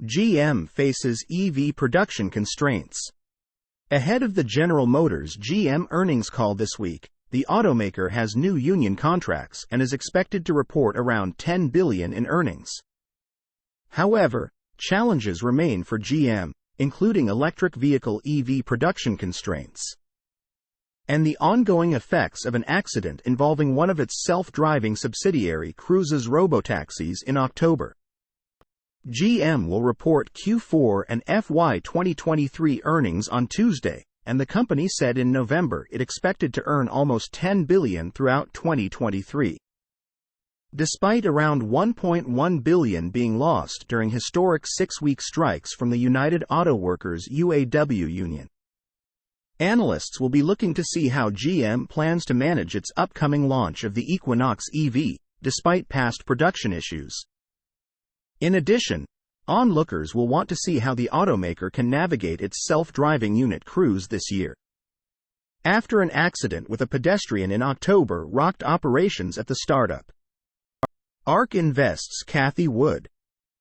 GM faces EV production constraints. Ahead of the General Motors GM earnings call this week, the automaker has new union contracts and is expected to report around $10 billion in earnings. However, challenges remain for GM, including electric vehicle EV production constraints and the ongoing effects of an accident involving one of its self-driving subsidiary Cruise's robotaxis in October. GM will report Q4 and FY 2023 earnings on Tuesday, and the company said in November it expected to earn almost $10 billion throughout 2023. Despite around $1.1 billion being lost during historic 6-week strikes from the United Auto Workers UAW union. Analysts will be looking to see how GM plans to manage its upcoming launch of the Equinox EV, despite past production issues. In addition, onlookers will want to see how the automaker can navigate its self-driving unit Cruise this year. After an accident with a pedestrian in October rocked operations at the startup. ARK invests Cathie Wood.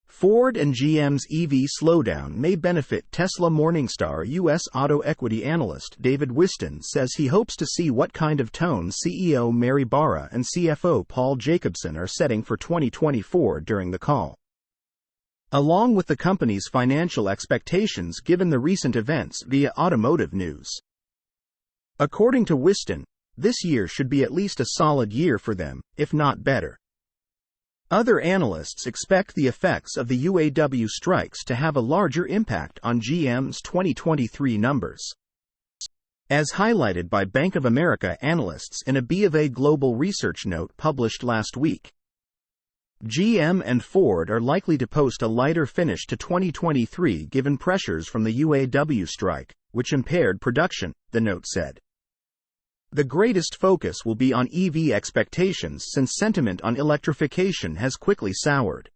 Ford and GM's EV slowdown may benefit Tesla. Morningstar U.S. auto equity analyst David Whiston says he hopes to see what kind of tone CEO Mary Barra and CFO Paul Jacobson are setting for 2024 during the call, along with the company's financial expectations given the recent events via Automotive News. According to Whiston, this year should be at least a solid year for them, if not better. Other analysts expect the effects of the UAW strikes to have a larger impact on GM's 2023 numbers. As highlighted by Bank of America analysts in a BofA Global Research note published last week, GM and Ford are likely to post a lighter finish to 2023 given pressures from the UAW strike, which impaired production, the note said. The greatest focus will be on EV expectations since sentiment on electrification has quickly soured.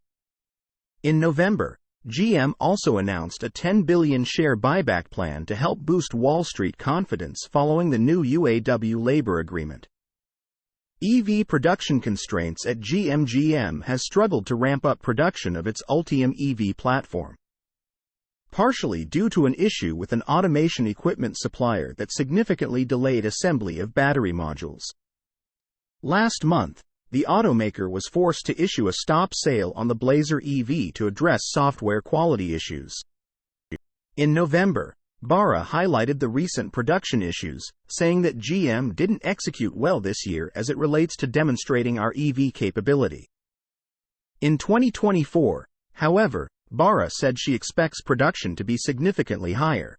In November, GM also announced a $10 billion share buyback plan to help boost Wall Street confidence following the new UAW labor agreement. EV production constraints at GM has struggled to ramp up production of its Ultium EV platform, partially due to an issue with an automation equipment supplier that significantly delayed assembly of battery modules. Last month, the automaker was forced to issue a stop sale on the Blazer EV to address software quality issues. In November, Barra highlighted the recent production issues, saying that GM didn't execute well this year as it relates to demonstrating our EV capability. In 2024, however, Barra said she expects production to be significantly higher.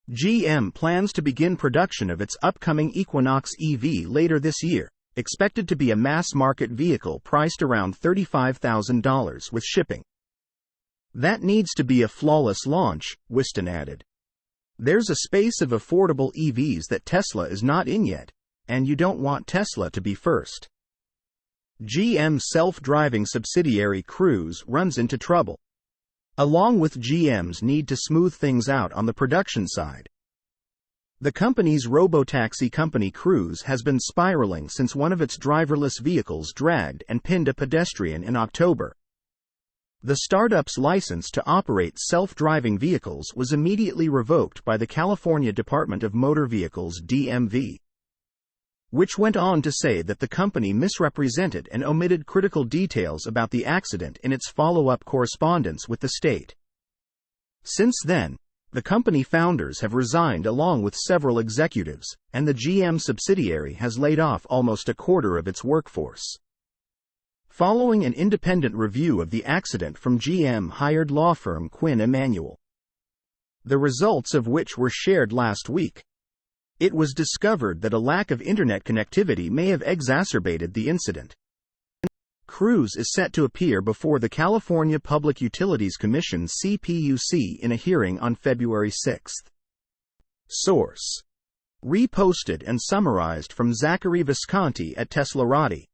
GM plans to begin production of its upcoming Equinox EV later this year, expected to be a mass-market vehicle priced around $35,000 with shipping. That needs to be a flawless launch, Whiston added. There's a space of affordable EVs that Tesla is not in yet, and you don't want Tesla to be first. GM's self-driving subsidiary Cruise runs into trouble, along with GM's need to smooth things out on the production side. The company's robotaxi company Cruise has been spiraling since one of its driverless vehicles dragged and pinned a pedestrian in October. The startup's license to operate self-driving vehicles was immediately revoked by the California Department of Motor Vehicles (DMV), which went on to say that the company misrepresented and omitted critical details about the accident in its follow-up correspondence with the state. Since then, the company founders have resigned along with several executives, and the GM subsidiary has laid off almost a quarter of its workforce. Following an independent review of the accident from GM-hired law firm Quinn Emanuel, the results of which were shared last week, it was discovered that a lack of internet connectivity may have exacerbated the incident. Cruise is set to appear before the California Public Utilities Commission (CPUC) in a hearing on February 6. Source: reposted and summarized from Zachary Visconti at Teslarati.